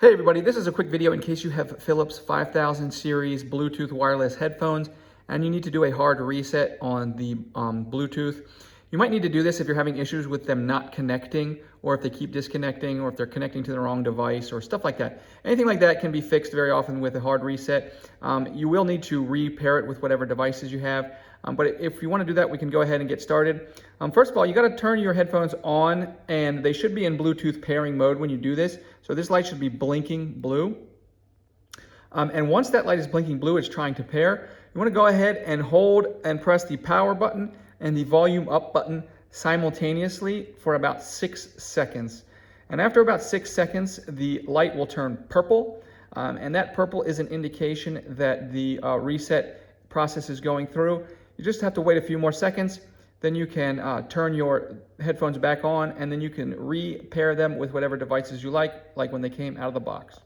Hey everybody, this is a quick video in case you have Philips 5000 series Bluetooth wireless headphones and you need to do a hard reset on the Bluetooth. You might need to do this if you're having issues with them not connecting, or if they keep disconnecting, or if they're connecting to the wrong device or stuff like that. Anything like that can be fixed very often with a hard reset. You will need to repair it with whatever devices you have. But if you want to do that, we can go ahead and get started. First of all, you got to turn your headphones on, and they should be in Bluetooth pairing mode when you do this. So this light should be blinking blue. And once that light is blinking blue, it's trying to pair. You want to go ahead and hold and press the power button and the volume up button simultaneously for about 6 seconds. And after about 6 seconds, the light will turn purple. And that purple is an indication that the reset process is going through. You just have to wait a few more seconds. Then you can turn your headphones back on, and then you can repair them with whatever devices you like when they came out of the box.